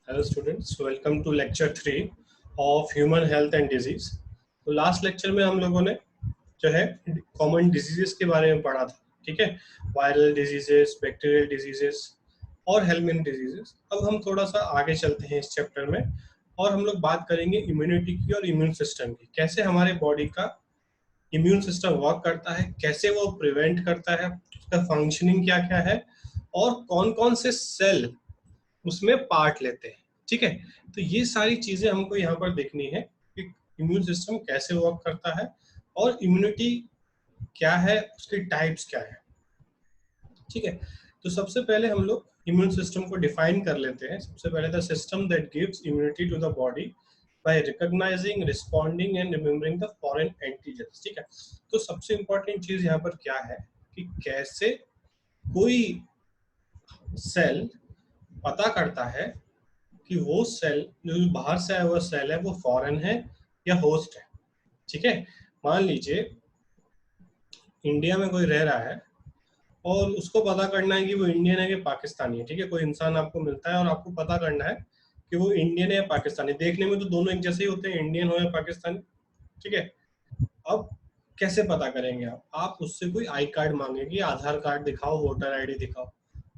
Hello students, welcome to lecture 3 of human health and disease. तो लास्ट लेक्चर में हम लोगों ने जो है कॉमन डिजीजेस के बारे में पढ़ा था। ठीक है, वायरल डिजीजेस, बैक्टीरियल डिजीजेस और हेल्मिन डिजीजेस। अब हम थोड़ा सा आगे चलते हैं इस चैप्टर में और हम लोग बात करेंगे इम्यूनिटी की और इम्यून सिस्टम की। कैसे हमारे बॉडी का इम्यून सिस्टम वर्क करता है, कैसे वो प्रिवेंट करता है, उसका फंक्शनिंग क्या क्या है और कौन कौन से सेल उसमें पार्ट लेते हैं। ठीक है, तो ये सारी चीजें हमको यहाँ पर देखनी है कि इम्यून सिस्टम कैसे वर्क करता है और इम्यूनिटी क्या है, उसकी टाइप्स क्या है। ठीक है, तो सबसे पहले हम लोग इम्यून सिस्टम को डिफाइन कर लेते हैं। सबसे पहले the system that gives immunity to the body by recognising, responding and remembering the foreign antigens. ठीक है, तो सबसे इंपॉर्टेंट चीज यहाँ पर क्या है कि कैसे कोई सेल पता करता है कि वो सेल जो बाहर से आया हुआ सेल है वो फॉरेन है या होस्ट है। ठीक है, मान लीजिए इंडिया में कोई रह रहा है और उसको पता करना है कि वो इंडियन है कि पाकिस्तानी है। ठीक है, कोई इंसान आपको मिलता है और आपको पता करना है कि वो इंडियन है या पाकिस्तानी। देखने में तो दोनों एक जैसे ही होते हैं, इंडियन हो या पाकिस्तानी। ठीक है, अब कैसे पता करेंगे आप उससे कोई आई कार्ड मांगेगी, आधार कार्ड दिखाओ, वोटर आईडी दिखाओ।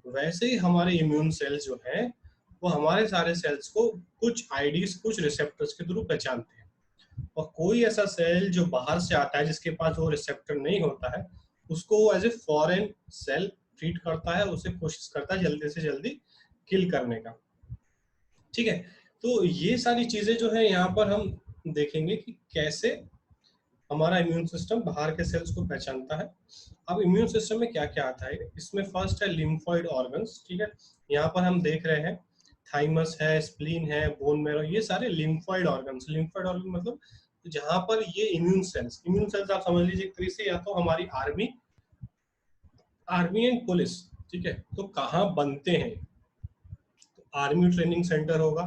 वैसे ही हमारे इम्यून सेल्स जो हैं वो हमारे सारे सेल्स को कुछ आईडीज, कुछ रिसेप्टर्स के थ्रू पहचानते हैं। और कोई ऐसा सेल जो बाहर से आता है जिसके पास वो रिसेप्टर नहीं होता है, उसको वो as a foreign cell treat करता है, उसे कोशिश करता है जल्दी से जल्दी किल करने का। ठीक है, तो ये सारी चीजें जो है यहाँ पर हम देखेंगे कि कैसे हमारा इम्यून सिस्टम बाहर के सेल्स को पहचानता है। अब इम्यून सिस्टम में क्या क्या आता है, इसमें फर्स्ट है लिम्फोइड ऑर्गन्स। ठीक है, यहाँ पर हम देख रहे हैं थाइमस है, स्प्लीन है, बोन मैरो, ये सारे लिम्फोइड ऑर्गन्स। लिम्फोइड ऑर्गन मतलब जहां पर ये इम्यून सेल्स आप समझ लीजिए एक तरीके से, या तो हमारी आर्मी आर्मी एंड पुलिस। ठीक है, तो कहाँ बनते हैं, तो आर्मी ट्रेनिंग सेंटर होगा,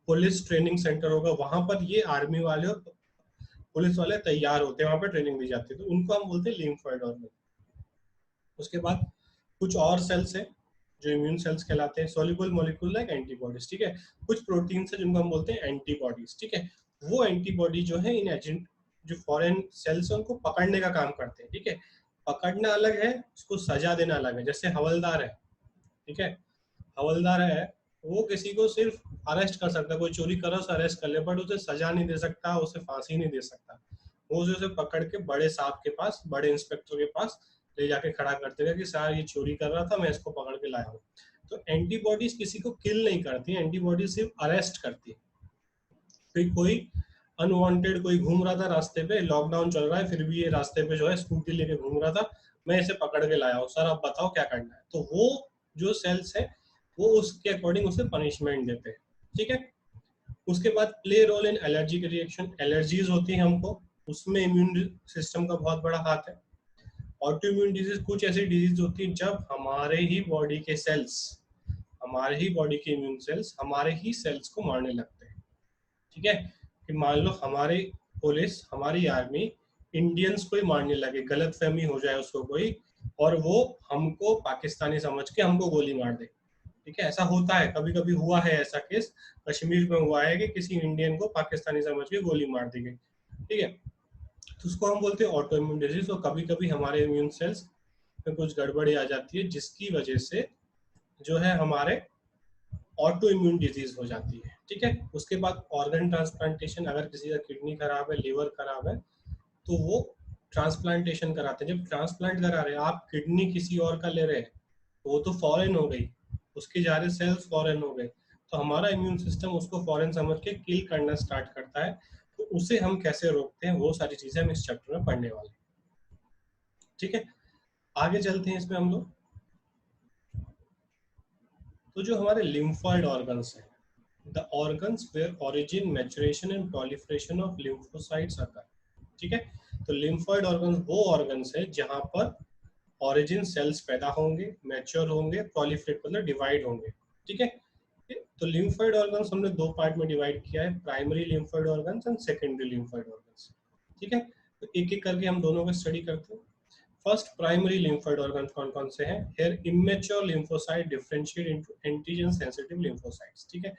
पुलिस ट्रेनिंग सेंटर होगा, वहां पर ये आर्मी वाले और पुलिस वाले तैयार होते हैं, वहां पर ट्रेनिंग दी जाती है, तो उनको हम बोलते हैं लिम्फोइड ऑर्गन। उसके बाद कुछ और सेल्स हैं जो इम्यून सेल्स कहलाते हैं, सोल्यूबल मॉलिक्यूल लाइक एंटीबॉडीज। ठीक है, कुछ प्रोटीन्स है जिनको हम बोलते हैं एंटीबॉडीज। ठीक है, वो एंटीबॉडी जो है इन एजेंट जो फॉरेन सेल्स है उनको पकड़ने का काम करते हैं। ठीक है, पकड़ना अलग है, उसको सजा देना अलग है। जैसे हवलदार है, ठीक है, हवलदार है, वो किसी को सिर्फ अरेस्ट कर सकता है, कोई चोरी कर रहा है उसे अरेस्ट कर ले, बट उसे सजा नहीं दे सकता, उसे फांसी नहीं दे सकता। वो उसे पकड़ के बड़े साहब के पास, बड़े इंस्पेक्टर के पास ले जाके खड़ा कर देगा कि सर ये चोरी कर रहा था, मैं इसको पकड़ के लाया हूँ। तो एंटीबॉडीज किसी को किल नहीं करती, एंटीबॉडीज सिर्फ अरेस्ट करती है। फिर कोई अनवांटेड कोई घूम रहा था रास्ते पे, लॉकडाउन चल रहा है फिर भी ये रास्ते पे जो है स्कूटी लेके घूम रहा था, मैं इसे पकड़ के लाया हूँ, सर आप बताओ क्या करना है। तो वो जो सेल्स है वो उसके अकॉर्डिंग उसे पनिशमेंट देते हैं। ठीक है, उसके बाद play role in allergic reaction, allergies होती है हमको, उसमें इम्यून सिस्टम का बहुत बड़ा हाथ है। ऑटो इम्यून डिजीज कुछ ऐसी डिजीज होती है जब हमारे ही बॉडी के सेल्स, हमारे ही बॉडी के इम्यून सेल्स हमारे ही सेल्स को मारने लगते हैं। ठीक है, कि मान लो हमारी पुलिस, हमारी आर्मी इंडियंस को ही मारने लगे, गलत फहमी हो जाए उसको कोई, और वो हमको पाकिस्तानी समझ के हमको गोली मार दे। ठीक है, ऐसा होता है, कभी कभी हुआ है ऐसा केस, कश्मीर में हुआ है कि किसी इंडियन को पाकिस्तानी समझ के गोली मार दी गई। ठीक है, तो उसको हम बोलते हैं ऑटो इम्यून डिजीज। और कभी कभी हमारे इम्यून सेल्स में कुछ गड़बड़ी आ जाती है जिसकी वजह से जो है हमारे ऑटो इम्यून डिजीज हो जाती है। ठीक है, उसके बाद ऑर्गन ट्रांसप्लांटेशन, अगर किसी का किडनी खराब है, लिवर खराब है, तो वो ट्रांसप्लांटेशन कराते हैं। जब ट्रांसप्लांट करा रहे हैं आप, किडनी किसी और का ले रहे हैं, तो वो तो फॉरेन हो गई, उसके जा रहे सेल्स फॉरेन हो गए, तो हमारा इम्यून सिस्टम उसको फॉरेन समझ के किल करना स्टार्ट करता है। तो उसे हम कैसे रोकते हैं, वो सारी चीजें हम इस चैप्टर में पढ़ने वाले हैं। ठीक है, आगे चलते हैं इसमें हम लोग। तो जो हमारे लिम्फॉइड ऑर्गन्स हैं, the organs where origin, maturation and proliferation of lymphocytes occur. ठीक है, तो लिम्फॉइड ऑर्गन्स वो ऑर्गन्स है जहां पर ओरिजिन सेल्स पैदा होंगे, मैच्योर होंगे, प्रोलिफरेट मतलब डिवाइड होंगे। ठीक है, तो लिम्फॉइड ऑर्गन्स हमने दो पार्ट में डिवाइड किया है, primary lymphoid organs and secondary lymphoid organs. ठीक है, तो एक एक करके हम दोनों का स्टडी करते हैं। फर्स्ट, प्राइमरी लिम्फोइड ऑर्गन कौन कौन से हैं? Here immature lymphocyte differentiate into antigen sensitive lymphocytes. ठीक है,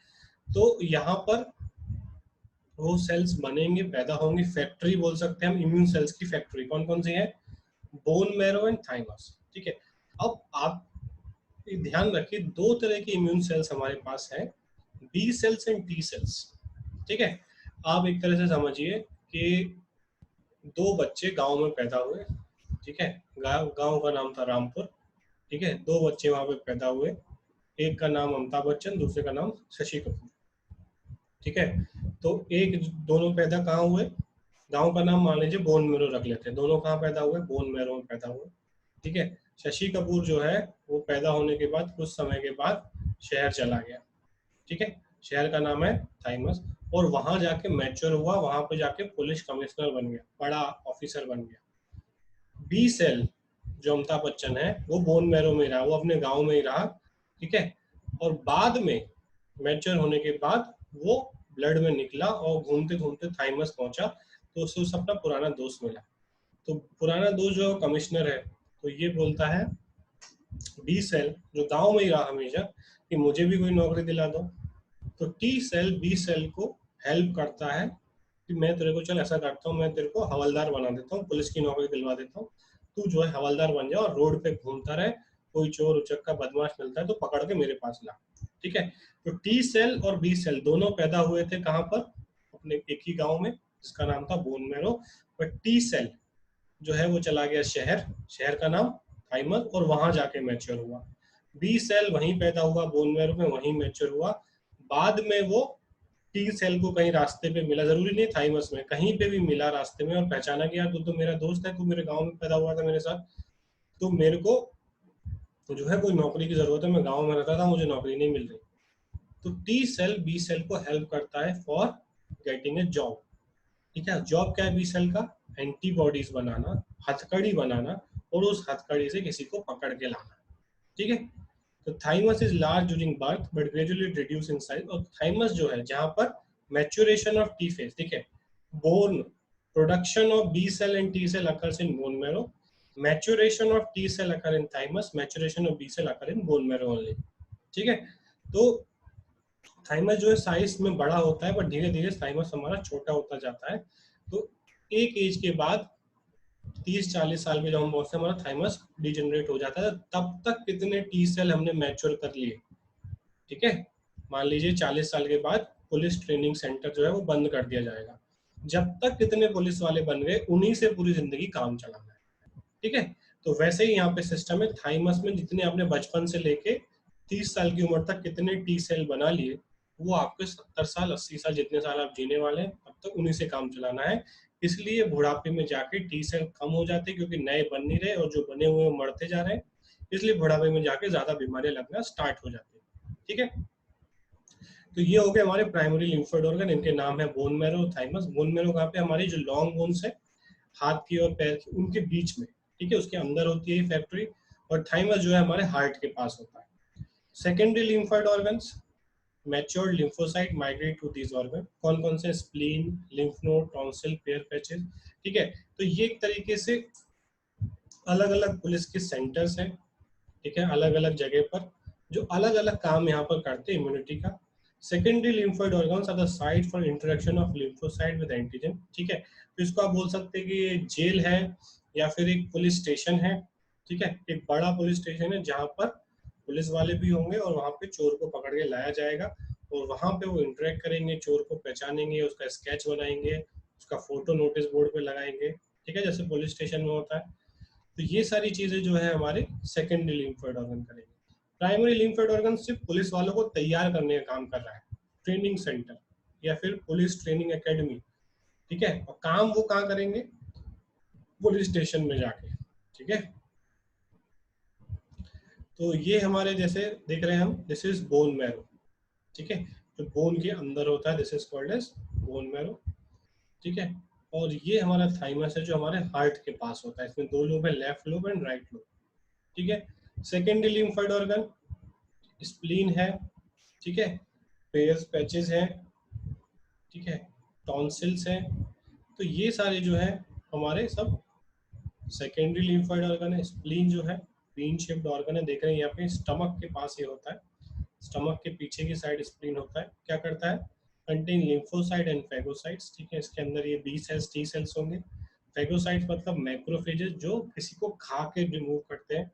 तो यहाँ पर वो सेल्स बनेंगे, पैदा होंगे, फैक्ट्री बोल सकते हैं हम इम्यून सेल्स की फैक्ट्री। कौन कौन सी है? Bone marrow and thymus. ठीक है, अब आप ध्यान रखिए दो तरह के इम्यून सेल्स हमारे पास हैं, B cells and T cells. ठीक है, आप एक तरह से समझिए कि दो बच्चे गांव में पैदा हुए। ठीक है, गांव का नाम था रामपुर। ठीक है, दो बच्चे वहां पे पैदा हुए, एक का नाम अमिताभ बच्चन, दूसरे का नाम शशि कपूर। ठीक है, तो एक दोनों पैदा कहाँ हुए? गांव का नाम मान लीजिए बोन मेरो रख लेते हैं, दोनों कहाँ पैदा हुए? बोन मेरो में पैदा हुए। ठीक है, शशि कपूर जो है वो पैदा होने के बाद कुछ समय के बाद शहर चला गया। ठीक है, शहर का नाम है थाइमस, और वहां जाके मैच्योर हुआ, वहां पे जाके पुलिस कमिश्नर बन गया, बड़ा ऑफिसर बन गया। बी सेल जो अमिताभ बच्चन है वो बोन मैरो में रहा, वो अपने गांव में ही रहा। ठीक है, और बाद में मैच्योर होने के बाद वो ब्लड में निकला और घूमते घूमते थाइमस पहुंचा, तो उससे उसे अपना पुराना दोस्त मिला। तो पुराना दोस्त जो कमिश्नर है, तो ये बोलता है बी सेल जो गांव में ही रहा हमेशा कि मुझे भी कोई नौकरी दिला दो। तो टी सेल बी सेल को हेल्प करता है कि मैं तेरे को, चल ऐसा करता हूँ, मैं तेरे को हवलदार बना देता हूँ, पुलिस की नौकरी दिलवा देता हूँ, तू जो है हवलदार बन जा और रोड पे घूमता रहे, कोई चोर उचक्का बदमाश मिलता है तो पकड़ के मेरे पास ला। ठीक है, तो टी सेल और बी सेल दोनों पैदा हुए थे कहाँ पर? अपने एक ही गांव में जिसका नाम था bone marrow. But T cell जो है वो चला गया शहर, शहर का नाम थाइमस, और वहां जाके मैच्योर हुआ। बी सेल वहीं पैदा हुआ बोन मेरो में, वहीं मैच्योर हुआ। बाद में वो टी सेल को कहीं रास्ते पे मिला, जरूरी नहीं थाइमस में, कहीं पे भी मिला रास्ते में, और पहचाना कि यार तू तो मेरा दोस्त है, तू मेरे गांव में पैदा हुआ था मेरे साथ, तो मेरे को तो जो है कोई नौकरी की जरूरत है, मैं गांव में रहता था, मुझे नौकरी नहीं मिल रही। तो टी सेल बी सेल को हेल्प करता है फॉर गेटिंग ए जॉब। ठीक है, जॉब क्या है बी सेल का? एंटीबॉडीज बनाना, हथकड़ी बनाना, और उस हथकड़ी से किसी को पकड़ के लाना। ठीक है, तो thymus is large during birth but gradually reduce in size. और थाइमस जो है जहां पर मैच्योरेशन ऑफ टी फेज, ठीक है, bone production of B cell and T cell occurs in bone marrow, maturation of T cell occur in thymus, maturation of B cell occur in bone marrow only. ठीक है, तो thymus जो है size में बड़ा होता है, बट धीरे धीरे थाइमस हमारा छोटा होता जाता है। तो एक एज के बाद 30-40 साल के जब हम पहुंचते हैं, हमारा थाइमस डिजेनरेट हो जाता है। तब तक कितने टी सेल हमने मैच्योर कर लिए? ठीक है, मान लीजिए 40 साल के बाद पुलिस ट्रेनिंग सेंटर जो है वो बंद कर दिया जाएगा। जब तक कितने पुलिस वाले बन गए, उन्हीं से पूरी जिंदगी काम चलाना है। ठीक है, तो वैसे ही यहाँ पे सिस्टम है, थाइमस में जितने आपने बचपन से लेके 30 साल की उम्र तक कितने टी सेल बना लिए, वो आपके 70 साल 80 साल जितने साल आप जीने वाले हैं तब तक उन्हीं से काम चलाना है। इसलिए बुढ़ापे में जाके टी सेल कम हो जाते हैं, क्योंकि नए बन नहीं रहे और जो बने हुए मरते जा रहे हैं, इसलिए बुढ़ापे में जाके ज्यादा बीमारियां लगना स्टार्ट हो जाती है। ठीक है, तो ये हो गए हमारे प्राइमरी लिम्फोइड ऑर्गन, इनके नाम है bone marrow, thymus. Bone marrow कहाँ पे? हमारी जो लॉन्ग बोन्स है हाथ की और पैर की, उनके बीच में। ठीक है, उसके अंदर होती है फैक्ट्री। और थाइमस जो है हमारे हार्ट के पास होता है। Secondary lymphoid organs, matured lymphocyte migrate to these organ. कौन कौन से? Spleen, lymph node, tonsil, Peyer patches. ठीक है, तो ये एक तरीके से अलग अलग पुलिस के सेंटर्स हैं। ठीक है, अलग अलग जगह पर जो अलग अलग काम यहाँ पर करते हैं इम्यूनिटी का। Secondary lymphoid organs are the site for interaction of lymphocyte with antigen. ठीक है, तो इसको आप बोल सकते हैं कि ये जेल है या फिर एक पुलिस स्टेशन है। ठीक है, एक बड़ा पुलिस स्टेशन है जहाँ पर पुलिस वाले भी होंगे और वहाँ पे चोर को पकड़ के लाया जाएगा, और वहाँ पे वो इंटरेक्ट करेंगे, चोर को पहचानेंगे, उसका स्केच बनाएंगे, उसका फोटो नोटिस बोर्ड पे लगाएंगे। ठीक है, जैसे पुलिस स्टेशन में होता है। तो ये सारी चीजें जो है हमारे सेकेंडरी लिम्फोइड ऑर्गन करेंगे। प्राइमरी लिम्फोइड ऑर्गन सिर्फ पुलिस वालों को तैयार करने का काम कर रहा है, ट्रेनिंग सेंटर या फिर पुलिस ट्रेनिंग एकेडमी। ठीक है, और काम वो कहाँ करेंगे? पुलिस स्टेशन में जाके। ठीक है, तो ये हमारे जैसे देख रहे हैं हम, दिस इज बोन मैरो। ठीक है, जो बोन के अंदर होता है, this is called as bone marrow. ठीक है, और ये हमारा थाइमस है जो हमारे हार्ट के पास होता है, इसमें दो लोब है, left lobe and right lobe. ठीक है, सेकेंडरी लिम्फोइड ऑर्गन, स्प्लीन है। ठीक है, पेयर्स पैचेस हैं। ठीक है, टॉन्सिल्स हैं। तो ये सारे जो है हमारे सब सेकेंडरी लिम्फोइड ऑर्गन है। स्प्लीन जो है बीन शेप्ड ऑर्गन है, देख रहे हैं यहाँ पे स्टमक के पास ये होता है। स्टमक के पीछे की साइड स्प्लीन होता है, क्या करता है, कंटेन लिम्फोसाइट एंड फेगोसाइट्स, ठीक है, इसके अंदर ये बी सेल्स टी सेल्स होंगे। फेगोसाइट्स मतलब मैक्रोफेजेस जो किसी को खा के रिमूव करते हैं।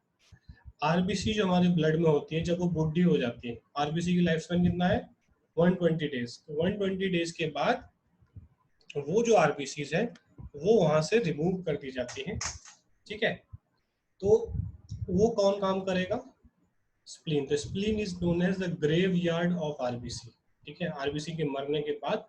आरबीसी जो हमारे ब्लड में होती है जब वो बुढ़ी हो जाती है, आरबीसी की लाइफ स्पैन कितना है, 120 डेज, तो 120 डेज के बाद वो जो आरबीसीज है वो वहां से रिमूव कर दी जाती है, ठीक है। तो वो कौन काम करेगा, स्प्लीन। तो spleen is known as the graveyard of RBC, ठीक है, आरबीसी के मरने के बाद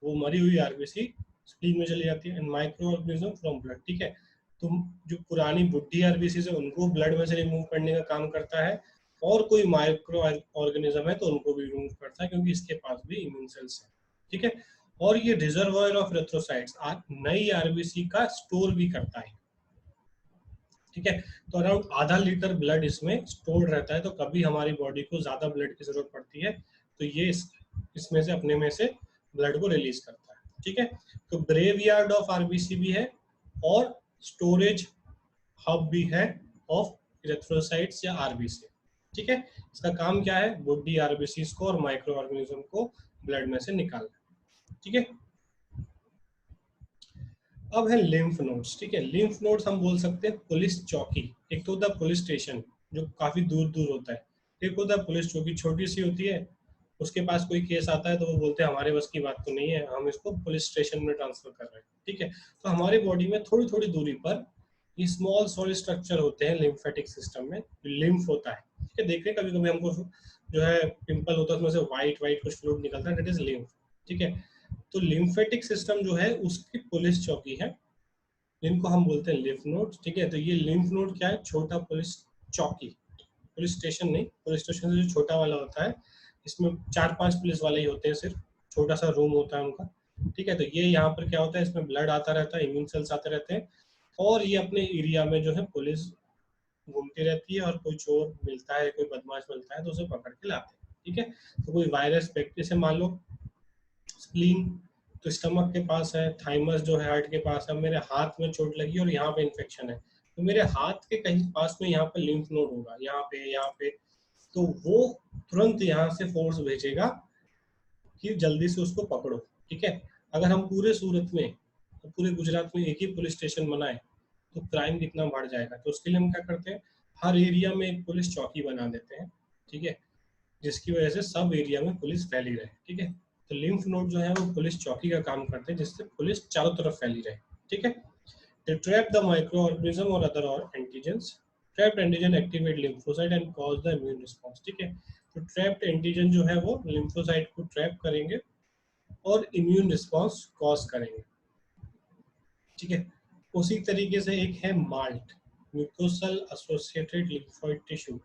वो मरी हुई आरबीसी स्प्लीन में चली जाती है। And micro organism from blood, ठीक है, तो जो पुरानी बुढ़ी आरबीसी है उनको ब्लड में से रिमूव करने का काम करता है, और कोई माइक्रो ऑर्गेनिज्म है तो उनको भी रिमूव करता है क्योंकि इसके पास भी इम्यून सेल्स है, ठीक है। और ये रिजर्वायर ऑफ एरिथ्रोसाइट्स नई आरबीसी का स्टोर भी करता है, ठीक है। तो अराउंड आधा लीटर ब्लड इसमें स्टोर रहता है, तो कभी हमारी बॉडी को ज्यादा ब्लड की जरूरत पड़ती है तो ये इसमें से अपने में से ब्लड को रिलीज करता है, ठीक है। तो ग्रेवयार्ड ऑफ आरबीसी भी है और स्टोरेज हब भी है ऑफ इरेथ्रोसाइट्स या आरबीसी, ठीक है। इसका काम क्या है, बुढ़ी आरबीसी को और माइक्रो ऑर्गेनिज्म को ब्लड में से निकालना, ठीक है। अब है लिम्फ नोड्स, ठीक है, लिम्फ नोड्स हम बोल सकते हैं पुलिस चौकी। एक तो होता है पुलिस स्टेशन जो काफी दूर दूर होता है, एक होता है पुलिस चौकी, छोटी सी होती है, उसके पास कोई केस आता है तो वो बोलते हैं हमारे बस की बात तो नहीं है, हम इसको पुलिस स्टेशन में ट्रांसफर कर रहे हैं, ठीक है। तो हमारी बॉडी में थोड़ी थोड़ी दूरी पर ये स्मॉल सॉलिड स्ट्रक्चर होते हैं लिम्फेटिक सिस्टम में, लिम्फ होता है, ठीक है। देखते हैं कभी कभी हमको जो है पिंपल होता है उसमें से व्हाइट व्हाइट कुछ फ्लूइड निकलता है, दैट इज लिम्फ, ठीक है। तो लिम्फेटिक सिस्टम जो है उसकी पुलिस चौकी है जिनको हम बोलते हैं लिम्फ नोड, ठीक है। तो ये लिम्फ नोड क्या है, छोटा पुलिस चौकी, पुलिस स्टेशन नहीं, पुलिस स्टेशन से जो छोटा वाला होता है इसमें 4-5 पुलिस वाले ही होते हैं, सिर्फ छोटा सा रूम होता है उनका, ठीक है। तो ये यहाँ पर क्या होता है, इसमें ब्लड आता रहता है, इम्यून सेल्स आते रहते हैं, और ये अपने एरिया में जो है पुलिस घूमती रहती है, और कोई चोर मिलता है, कोई बदमाश मिलता है तो उसे पकड़ के लाते हैं, ठीक है। तो कोई वायरस बैक्टीरिया से मान लो स्प्लीन तो स्टमक के पास है, थाइमस जो है हार्ट के पास है, मेरे हाथ में चोट लगी और यहाँ पे इन्फेक्शन है, तो मेरे हाथ के कहीं पास में यहाँ पे लिम्फ नोड होगा, यहाँ पे, तो वो तुरंत यहाँ से फोर्स भेजेगा कि जल्दी से उसको पकड़ो, ठीक है। अगर हम पूरे सूरत में, तो पूरे गुजरात में एक ही पुलिस स्टेशन बनाए तो क्राइम कितना बढ़ जाएगा, तो उसके लिए हम क्या करते हैं, हर एरिया में एक पुलिस चौकी बना देते हैं, ठीक है, जिसकी वजह से सब एरिया में पुलिस फैली रहे, ठीक है। तो लिम्फ नोड जो है वो पुलिस चौकी का काम करते हैं जिससे पुलिस चारों तरफ फैली रहे, ठीक है। They trap the microorganism or other antigens. Trapped antigen activate lymphocyte and cause the immune response, ठीक है। तो ट्रैप्ड एंटीजन जो है वो लिम्फोसाइट को ट्रैप करेंगे और इम्यून रिस्पॉन्स कॉज करेंगे, ठीक है। उसी तरीके से एक है malt, mucosal associated lymphoid tissue,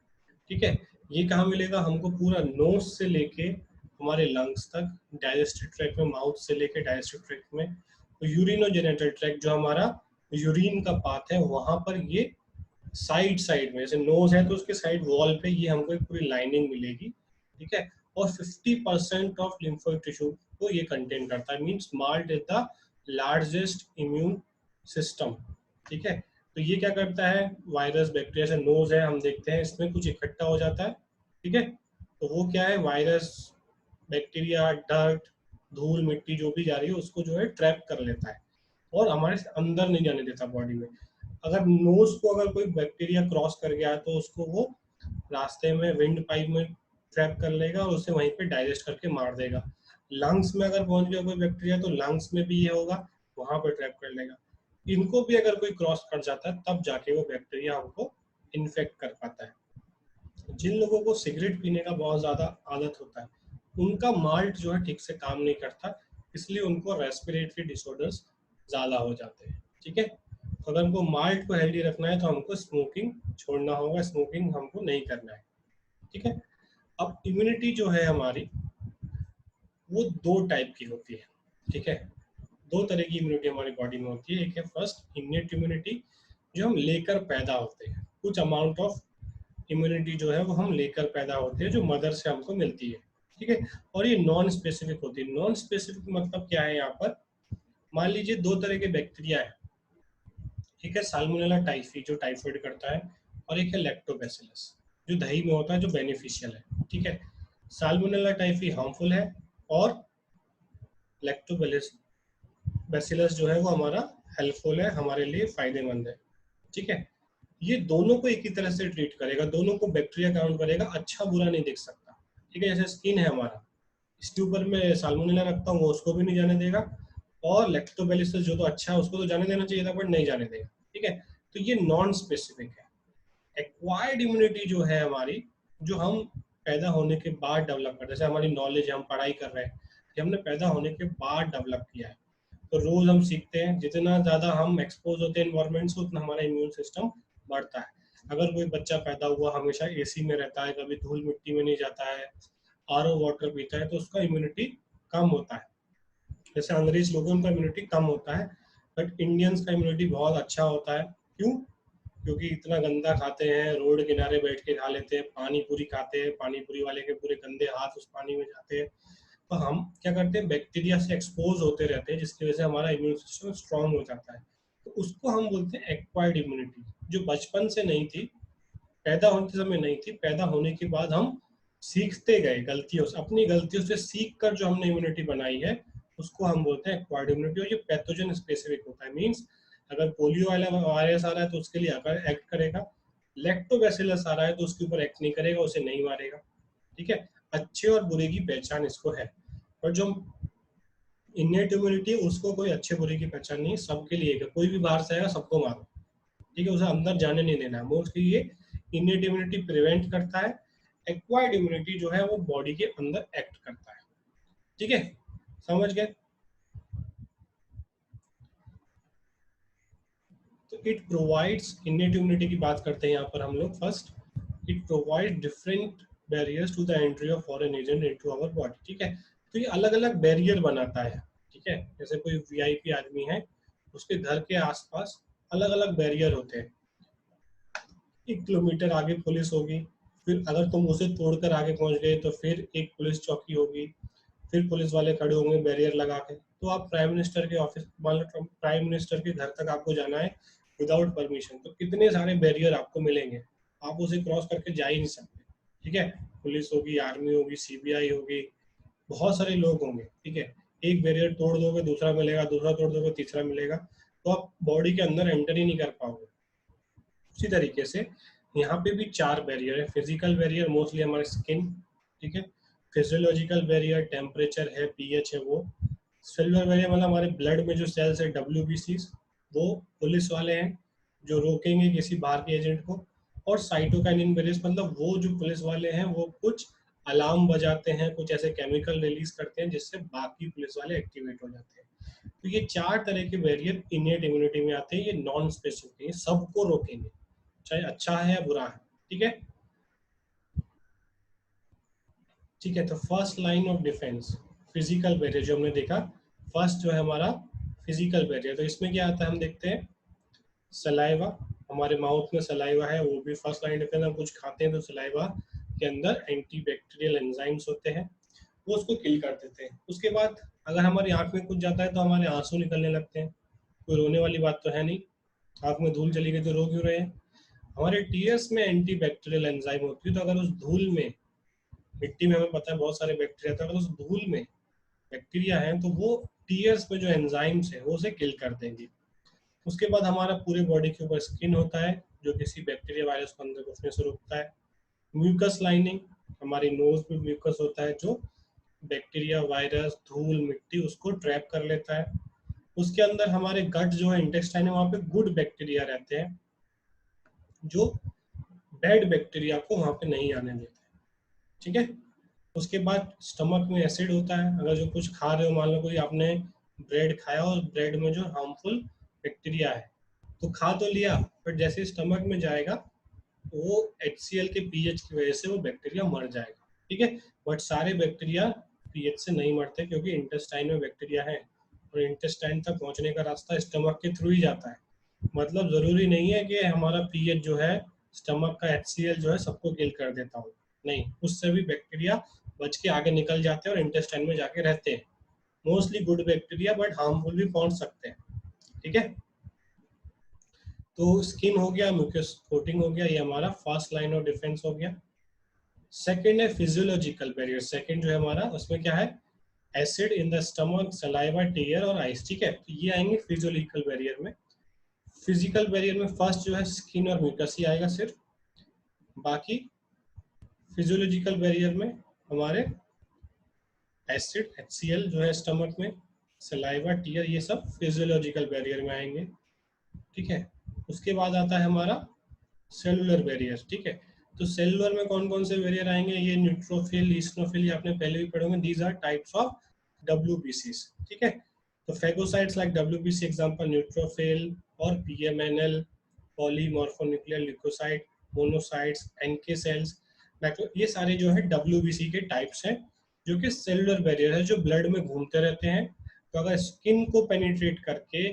ठीक है। ये कहाँ मिलेगा हमको, पूरा नोज से लेके हमारे लंग्स तक, डाइजेस्टिव ट्रैक्ट में, माउथ से लेके डाइजेस्टिव ट्रैक्ट में, तो यूरिनोजेनिटल ट्रैक्ट जो हमारा यूरिन का पाथ है वहां पर ये साइड साइड में, जैसे नोज है तो उसके साइड वॉल पे ये हमको एक पूरी लाइनिंग मिलेगी, ठीक है। और 50% ऑफ लिम्फोइड टिश्यू को ये कंटेन करता है, means malt is the largest immune system, ठीक है। तो ये क्या करता है, वायरस बैक्टीरिया से, नोज है हम देखते हैं इसमें कुछ इकट्ठा हो जाता है, ठीक है, तो वो क्या है, वायरस बैक्टीरिया डर्ट धूल मिट्टी जो भी जा रही है उसको जो है ट्रैप कर लेता है और हमारे अंदर नहीं जाने देता बॉडी में। अगर नोज को अगर कोई बैक्टीरिया क्रॉस कर गया तो उसको वो रास्ते में विंड पाइप में ट्रैप कर लेगा और उसे वहीं पे डाइजेस्ट करके मार देगा। लंग्स में अगर पहुंच गया कोई बैक्टीरिया तो लंग्स में भी ये होगा, वहां पर ट्रैप कर लेगा। इनको भी अगर कोई क्रॉस कर जाता है तब जाके वो बैक्टीरिया हमको इन्फेक्ट कर पाता है। जिन लोगों को सिगरेट पीने का बहुत ज्यादा आदत होता है उनका माल्ट जो है ठीक से काम नहीं करता, इसलिए उनको रेस्पिरेटरी डिसऑर्डर्स ज्यादा हो जाते हैं, ठीक है। तो अगर हमको माल्ट को हेल्दी रखना है तो हमको स्मोकिंग छोड़ना होगा, स्मोकिंग हमको नहीं करना है, ठीक है। अब इम्यूनिटी जो है हमारी वो दो टाइप की होती है, ठीक है। दो तरह की इम्यूनिटी हमारी बॉडी में होती है, एक है फर्स्ट इन्नेट इम्यूनिटी जो हम लेकर पैदा होते हैं, कुछ अमाउंट ऑफ इम्यूनिटी जो है वो हम लेकर पैदा होते हैं जो मदर से हमको मिलती है, ठीक है। और ये नॉन स्पेसिफिक होती है। नॉन स्पेसिफिक मतलब क्या है, यहाँ पर मान लीजिए दो तरह के बैक्टीरिया है, एक है साल्मोनेला टाइफी जो टाइफाइड करता है, और एक है लैक्टोबैसिलस जो दही में होता है जो बेनिफिशियल है, ठीक है। साल्मोनेला टाइफी हार्मफुल है और लैक्टोबैसिलस जो है वो हमारा हेल्पफुल है, हमारे लिए फायदेमंद है। ठीक है, ये दोनों को एक ही तरह से ट्रीट करेगा, दोनों को बैक्टीरिया काउंट करेगा, अच्छा बुरा नहीं देख सकता। ठीक है, जैसे स्किन है हमारा, इसके ऊपर मैं साल्मोनेला रखता हूँ, वो उसको भी नहीं जाने देगा, और लैक्टोबैसिलस जो तो अच्छा है उसको तो जाने देना चाहिए था, बट नहीं जाने देगा। ठीक है, तो ये नॉन स्पेसिफिक है। एक्वायर्ड इम्यूनिटी जो है हमारी, जो हम पैदा होने के बाद डेवलप करते हैं, जैसे हमारी नॉलेज, हम पढ़ाई कर रहे हैं, ये हमने पैदा होने के बाद डेवलप किया है। तो रोज हम सीखते हैं, जितना ज्यादा हम एक्सपोज होते हैं एनवायरमेंट से, उतना हमारा इम्यून सिस्टम बढ़ता है। अगर कोई बच्चा पैदा हुआ हमेशा एसी में रहता है, कभी धूल मिट्टी में नहीं जाता है, आरओ वाटर पीता है, तो उसका इम्यूनिटी कम होता है। जैसे अंग्रेज लोगों का इम्यूनिटी कम होता है, बट इंडियंस का इम्यूनिटी बहुत अच्छा होता है। क्यों? क्योंकि इतना गंदा खाते हैं, रोड किनारे बैठ के खा लेते हैं, पानी पूरी खाते हैं, पानी पूरी वाले के पूरे गंदे हाथ उस पानी में जाते हैं, तो हम क्या करते हैं, बैक्टीरिया से एक्सपोज होते रहते हैं, जिसकी वजह से हमारा इम्यून सिस्टम स्ट्रांग हो जाता है। तो उसको हम बोलते हैं एक्वायर्ड इम्यूनिटी, जो बचपन से नहीं थी, पैदा होते समय नहीं थी, पैदा होने के बाद हम सीखते गए गलतियों से, अपनी गलतियों से सीख कर जो हमने इम्यूनिटी बनाई है, उसको हम बोलते हैं एक्वायर्ड इम्यूनिटी। और ये पैथोजन स्पेसिफिक होता है, मीन्स अगर पोलियो वाला वायरस आ रहा है तो उसके लिए अगर एक्ट करेगा, लैक्टोबैसिलस आ रहा है तो उसके ऊपर एक्ट नहीं करेगा, उसे नहीं मारेगा। ठीक है, अच्छे और बुरे की पहचान इसको है। और जो इन्नेट इम्यूनिटी, उसको कोई अच्छे बुरे की पहचान नहीं, सबके लिए है, कोई भी बाहर से आएगा सबको मारो। ठीक है, उसे अंदर जाने नहीं देना है। मोस्टली ये इन्नेट इम्यूनिटी प्रिवेंट करता है, एक्वायर्ड इम्यूनिटी जो है वो बॉडी के अंदर एक्ट करता है। ठीक है, समझ गए? तो इट प्रोवाइड्स, इन्नेट इम्यूनिटी की बात करते हैं यहाँ पर हम लोग first. It provide different barriers to the entry of foreign agent into our body. ठीक है, तो ये अलग अलग बैरियर बनाता है। ठीक है, जैसे कोई वीआईपी आदमी है, उसके घर के आसपास अलग अलग बैरियर होते हैं। 1 किलोमीटर आगे पुलिस होगी, फिर अगर तुम उसे तोड़कर आगे पहुंच गए तो फिर एक पुलिस चौकी होगी, फिर पुलिस वाले खड़े होंगे बैरियर लगा के। तो आप प्राइम मिनिस्टर के ऑफिस, मान लो प्राइम मिनिस्टर के घर तक आपको जाना है विदाउट परमिशन, तो कितने सारे बैरियर आपको मिलेंगे, आप उसे क्रॉस करके जा ही नहीं सकते। ठीक है, पुलिस होगी, आर्मी होगी, सीबीआई होगी, बहुत सारे लोग होंगे। ठीक है, एक बैरियर तोड़ दोगे दूसरा मिलेगा, दूसरा तोड़ दोगे तीसरा मिलेगा, तो आप बॉडी के अंदर एंटर ही नहीं कर पाओगे। उसी तरीके से यहाँ पे भी 4 बैरियर है। फिजिकल बैरियर मोस्टली हमारे स्किन, ठीक है, फिजियोलॉजिकल बैरियर टेम्परेचर है, पीएच है वो। सेलुलर बैरियर मतलब हमारे ब्लड में जो सेल्स है, डब्ल्यूबीसी, वो पुलिस वाले हैं जो रोकेंगे किसी बाहर के एजेंट को। और साइटोकाइनिन बैरियर्स मतलब वो जो पुलिस वाले हैं वो कुछ अलार्म बजाते हैं, कुछ ऐसे केमिकल रिलीज करते हैं जिससे बाकी पुलिस वाले एक्टिवेट हो जाते हैं। तो ये 4 तरह के बैरियर इनेट इम्यूनिटी में आते हैं, ये नॉन स्पेसिफिक है, सबको रोकेंगे चाहे अच्छा है या बुरा है। ठीक है, ठीक है। तो first line of defence, physical barrier जो हमने देखा, फर्स्ट जो है हमारा फिजिकल बैरियर, तो इसमें क्या आता है हम देखते हैं। सलाइवा, हमारे माउथ में सलाइवा है, वो भी फर्स्ट लाइन डिफेंस। हम कुछ खाते हैं तो सलाइवा के अंदर एंटीबैक्टीरियल एंजाइम्स होते हैं, वो उसको किल कर देते हैं। उसके बाद अगर हमारी आंख में कुछ जाता है तो हमारे आंसू निकलने लगते हैं, कोई रोने वाली बात तो है नहीं, आंख में धूल चली गई तो रो क्यों रहे हैं। हमारे टीयर्स में एंटीबैक्टीरियल एंजाइम होती है, तो अगर उस धूल में, मिट्टी में हमें पता है बहुत सारे बैक्टीरिया, तो अगर उस धूल में बैक्टीरिया है तो वो टीयर्स में जो एंजाइम्स है वो उसे किल कर देंगे। उसके बाद हमारा पूरे बॉडी के ऊपर स्किन होता है जो किसी बैक्टीरिया वायरस को अंदर घुसने से रोकता है। म्यूकस लाइनिंग, हमारी नोज में म्यूकस होता है जो बैक्टीरिया, वायरस, धूल, मिट्टी उसको ट्रैप कर लेता है। उसके अंदर हमारे गट जो है, इंटेस्टाइन है, वहाँ पे गुड बैक्टीरिया रहते हैं जो बैड बैक्टीरिया को वहाँ पे नहीं आने देते। ठीक है, उसके बाद स्टमक में एसिड होता है। अगर जो कुछ खा रहे हो, मान लो कोई आपने ब्रेड खाया और ब्रेड में जो हार्मफुल बैक्टीरिया है, तो खा तो लिया, बट जैसे स्टमक में जाएगा वो HCl के पीएच की वजह से वो बैक्टीरिया मर जाएगा। ठीक है, बट सारे बैक्टीरिया पीएच से नहीं मरते, क्योंकि इंटेस्टाइन में बैक्टीरिया है और इंटेस्टाइन तक पहुंचने का रास्ता स्टमक के थ्रू ही जाता है। मतलब जरूरी नहीं है कि हमारा पीएच जो है, स्टमक का HCl जो है सबको किल कर देता हो, नहीं, उससे भी बैक्टीरिया बच के आगे निकल जाते हैं और इंटेस्टाइन में जाके रहते हैं। Mostly good bacteria, but harmful भी पहुंच सकते हैं। ठीक है, तो स्किन हो गया, म्यूकस कोटिंग हो गया, ये हमारा फर्स्ट लाइन ऑफ डिफेंस हो गया। सेकेंड है फिजियोलॉजिकल बैरियर, सेकेंड जो है हमारा उसमें क्या है, acid in the stomach, saliva, tear और आइस, ठीक है। तो ये आएंगे फिजियोलॉजिकल बैरियर में। फिजिकल बैरियर में फर्स्ट जो है स्किन और म्यूकस ही आएगा सिर्फ, बाकी फिजियोलॉजिकल बैरियर में हमारे एसिड HCl जो है स्टमक में, सलाइवा, टीयर, ये सब फिजियोलॉजिकल बैरियर में आएंगे, ठीक है। उसके बाद आता है हमारा सेलुलर बैरियर, ठीक है। तो सेलुलर में कौन कौन से बैरियर आएंगे, ये न्यूट्रोफिल, ईस्नोफिल, ये आपने पहले भी पढ़े होंगे, these are types of WBCs, ठीक है। तो phagocytes like WBC example neutrophil और PMNL, polymorphonuclear leukocyte, monocytes, NK cells, ये सारे जो है WBC के टाइप्स हैं, जो कि सेलुलर बैरियर है, जो ब्लड में घूमते रहते हैं। तो अगर स्किन को पेनिट्रेट करके,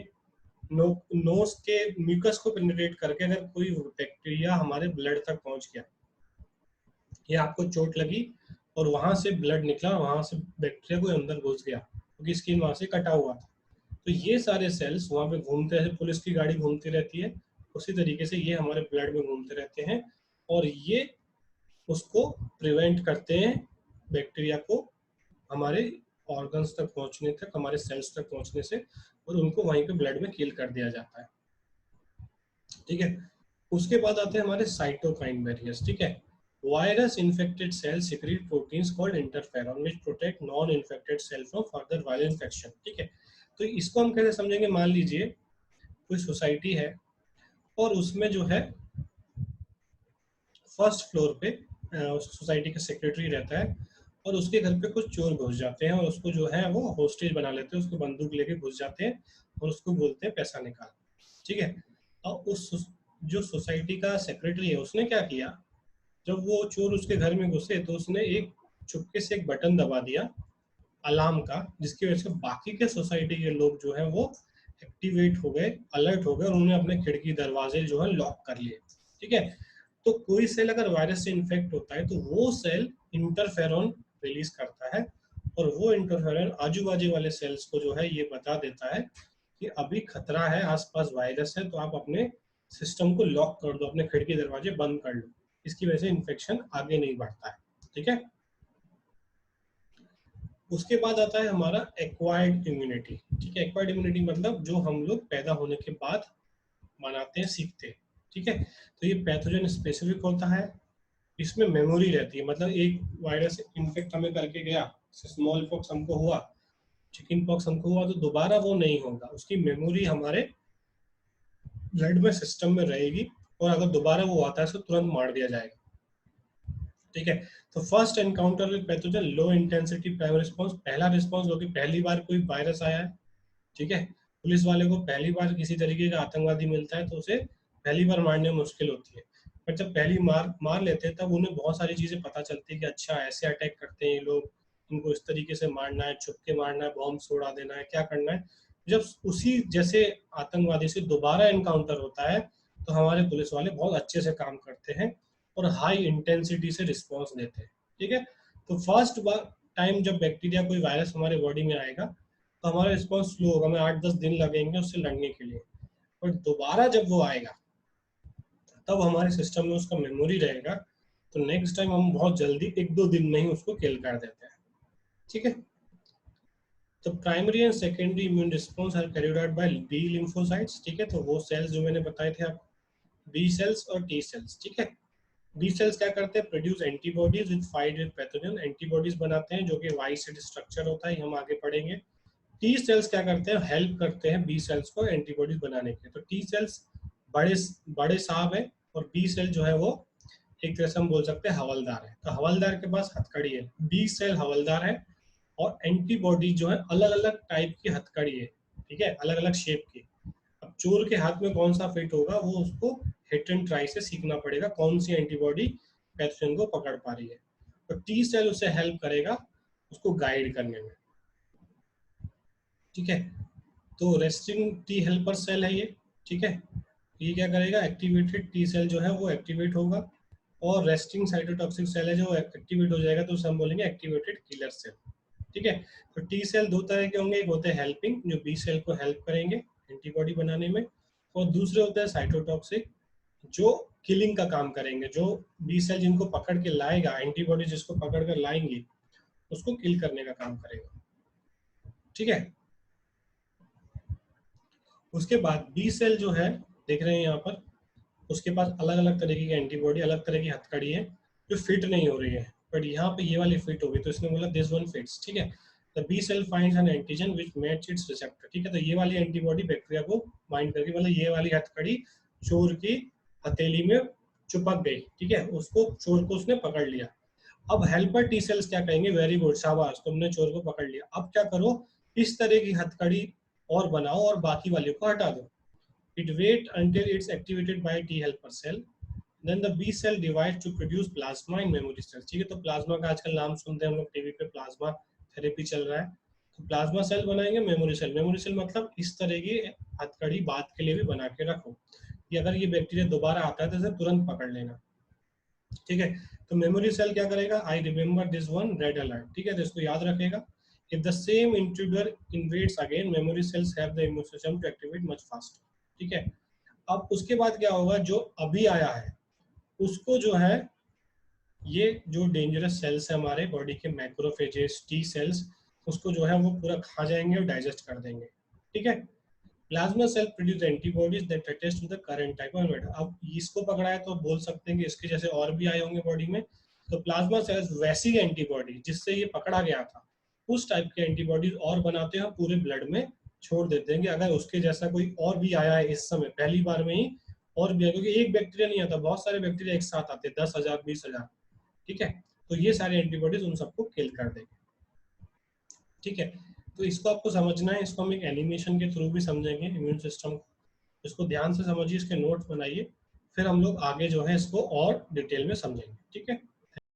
नोज के म्यूकस को पेनिट्रेट करके अगर कोई बैक्टीरिया हमारे ब्लड तक पहुंच गया, या आपको चोट लगी और वहां से ब्लड निकला, वहां से बैक्टीरिया कोई अंदर घुस गया क्योंकि स्किन वहां से कटा हुआ था, तो ये सारे सेल्स वहां पे घूमते हैं, पुलिस की गाड़ी घूमती रहती है, उसी तरीके से ये हमारे ब्लड में घूमते रहते हैं, और ये उसको प्रिवेंट करते हैं बैक्टीरिया को हमारे ऑर्गन्स तक पहुंचने तक, हमारे सेल्स तक पहुंचने से, और उनको वहीं पे ब्लड में किल कर दिया जाता है, ठीक है। उसके बाद आते हैं हमारे साइटोकाइन बैरियर्स, ठीक है। Virus infected cell secrete proteins called interferon which protect non infected cell from further viral infection, ठीक है। तो इसको हम कैसे समझेंगे, मान लीजिए कोई सोसाइटी है और उसमें जो है फर्स्ट फ्लोर पे उस सोसाइटी का सेक्रेटरी रहता है, और उसके घर पे कुछ चोर घुस जाते हैं और उसको जो है वो होस्टेज बना लेते हैं, उसको बंदूक लेके घुस जाते हैं और उसको बोलते हैं पैसा निकाल, ठीक है। और उस जो सोसाइटी का सेक्रेटरी है उसने क्या किया, जब वो चोर उसके घर में घुसे तो उसने एक चुपके से एक बटन दबा दिया अलार्म का, जिसकी वजह से बाकी के सोसाइटी के लोग जो है वो एक्टिवेट हो गए, अलर्ट हो गए, और उन्होंने अपने खिड़की दरवाजे जो है लॉक कर लिए, ठीक है। तो कोई सेल अगर वायरस से इन्फेक्ट होता है तो वो सेल इंटरफेरॉन रिलीज करता है, और वो इंटरफेरॉन आजू बाजू वाले सेल्स को जो है ये बता देता है कि अभी खतरा है, आसपास वायरस है, तो आप अपने सिस्टम को लॉक कर दो, अपने खिड़की दरवाजे बंद कर लो, इसकी वजह से इन्फेक्शन आगे नहीं बढ़ता है, ठीक है। उसके बाद आता है हमारा एक्वायर्ड इम्यूनिटी, ठीक है। एक्वायर्ड इम्यूनिटी मतलब जो हम लोग पैदा होने के बाद बनाते हैं, सीखते हैं, ठीक है। तो ये पैथोजन स्पेसिफिक होता है, इसमें मेमोरी रहती है, मतलब एक वायरस इन्फेक्ट हमें करके गया, स्मॉल पॉक्स हमको हुआ, चिकन पॉक्स हमको हुआ, तो दोबारा वो नहीं होगा, उसकी मेमोरी हमारे ब्लड में सिस्टम में रहेगी, और अगर दोबारा वो आता है तो तुरंत मार दिया जाएगा, ठीक है। तो first encounter with pathogen low intensity primary response, पहला रिस्पांस जो कि पहली बार कोई वायरस आया है, ठीक है। पुलिस वाले को पहली बार किसी तरीके का आतंकवादी मिलता है तो उसे पहली बार मारने में मुश्किल होती है, पर जब पहली मार लेते हैं तब उन्हें बहुत सारी चीजें पता चलती है कि अच्छा ऐसे अटैक करते हैं ये लोग, इनको इस तरीके से मारना है, छुप के मारना है, बॉम्ब छोड़ा देना है, क्या करना है। जब उसी जैसे आतंकवादी से दोबारा एनकाउंटर होता है तो हमारे पुलिस वाले बहुत अच्छे से काम करते हैं और हाई इंटेंसिटी से रिस्पॉन्स देते हैं, ठीक है। तो फर्स्ट बार टाइम जब बैक्टीरिया कोई वायरस हमारे बॉडी में आएगा तो हमारा रिस्पॉन्स स्लो होगा, हमें 8-10 दिन लगेंगे उससे लड़ने के लिए, बट दोबारा जब वो आएगा तब हमारे सिस्टम में उसका मेमोरी रहेगा, तो नेक्स्ट टाइम हम बहुत जल्दी 1-2 दिन में ही उसको किल कर देते हैं, ठीक है। तो primary and secondary immune response are carried out by B lymphocytes, ठीक है। तो वो सेल्स जो मैंने बताए थे आप, बी सेल्स और टी सेल्स, ठीक है। बी सेल्स क्या करते हैं, produce antibodies with fight with pathogen, antibodies बनाते हैं जो कि वाई सेड स्ट्रक्चर होता है, हम आगे पढ़ेंगे। टी सेल्स क्या करते हैं, हेल्प करते हैं बी सेल्स को एंटीबॉडीज बनाने के लिए। तो टी सेल्स बड़े बड़े सांप है, और बी सेल जो है वो एक तरह से हम बोल सकते हैं हवलदार है। तो हवलदार के पास हथकड़ी है, बी सेल हवलदार है, और एंटीबॉडी जो है अलग अलग टाइप की हथकड़ी है, ठीक है, अलग अलग शेप की। अब चोर के हाथ में कौन सा फिट होगा वो उसको हिट एंड ट्राई से सीखना पड़ेगा, कौन सी एंटीबॉडी पैथोजन को पकड़ पा रही है। तो टी सेल उसे हेल्प करेगा उसको गाइड करने में, ठीक है। तो रेस्टिंग टी हेल्पर सेल है ये, ठीक है। ये क्या करेगा, एक्टिवेटेड टी सेल जो है वो एक्टिवेट होगा, और रेस्टिंग साइटोटॉक्सिक सेल है जो एक्टिवेट हो जाएगा तो उसे हम बोलेंगे एक्टिवेटेड किलर सेल, ठीक है। तो टी सेल दो तरह के होंगे, एक होते हैं हेल्पिंग जो बी सेल को हेल्प करेंगे एंटीबॉडी बनाने में, और दूसरे होते हैं साइटोटॉक्सिक जो किलिंग का काम करेंगे, जो बी सेल जिनको पकड़ के लाएगा, एंटीबॉडी जिसको पकड़ कर लाएंगी उसको किल करने का काम करेगा, ठीक है। उसके बाद बी सेल जो है, देख रहे हैं यहाँ पर, उसके पास अलग अलग तरीके की एंटीबॉडी, अलग तरह की हथकड़ी है जो फिट नहीं हो रही है, बट यहाँ पे ये वाली फिट होगी, तो इसने बोला दिस वन फिट्स, ठीक है। The B cell finds an antigen which match its receptor, ठीक है। तो ये वाली एंटीबॉडी बैक्टीरिया को बाइंड करके, मतलब ये वाली हथकड़ी चोर की हथेली में चिपक गई, ठीक है, उसको चोर को उसने पकड़ लिया। अब हेल्पर टी सेल्स क्या कहेंगे, वेरी गुड, शाबाश, तुमने चोर को पकड़ लिया, अब क्या करो, इस तरह की हथकड़ी और बनाओ और बाकी वाले को हटा दो। It wait until it's activated by T helper cell. Then the B cell divides to produce plasma in memory cells. ठीक है, तो प्लाज्मा का आजकल नाम सुनते हैं हम लोग टीवी पे, प्लाज्मा थेरेपी चल रहा है। तो प्लाज्मा सेल बनाएंगे, मेमोरी सेल। मेमोरी सेल मतलब इस तरह की हथकड़ी बात के लिए भी बना के रखो कि अगर ये बैक्टीरिया दोबारा आता है तो इसे तुरंत पकड़ लेना, ठीक है। तो मेमोरी सेल क्या करेगा, I remember this one, red alert, ठीक है, तो इसको याद रखेगा। If the same intruder invades again, memory cells have the immune system to activate much fast, ठीक है। अब उसके बाद क्या होगा, जो अभी आया है उसको जो है, ये जो डेंजरस सेल्स है हमारे बॉडी के, मैक्रोफेजेस, टी सेल्स, उसको जो है वो पूरा खा जाएंगे और डाइजेस्ट कर देंगे, ठीक है। Plasma cell produce antibodies that attach to the current type of antibody. अब इसको पकड़ा है तो बोल सकते हैं कि इसके जैसे और भी आए होंगे बॉडी में, तो प्लाज्मा सेल्स वैसी एंटीबॉडी जिससे ये पकड़ा गया था उस टाइप के एंटीबॉडीज और बनाते हैं, पूरे ब्लड में छोड़ देते हैं कि अगर उसके जैसा कोई और भी आया है इस समय, पहली बार में ही और भी आया, क्योंकि एक बैक्टीरिया नहीं आता, बहुत सारे बैक्टीरिया एक साथ आते हैं, 10,000 20,000, ठीक है। तो ये सारे एंटीबॉडीज उन सबको किल कर देंगे, ठीक है। तो इसको आपको समझना है, इसको हम एक एनिमेशन के थ्रू भी समझेंगे इम्यून सिस्टम को, इसको ध्यान से समझिए, इसके नोट्स बनाइए, फिर हम लोग आगे जो है इसको और डिटेल में समझेंगे, ठीक है।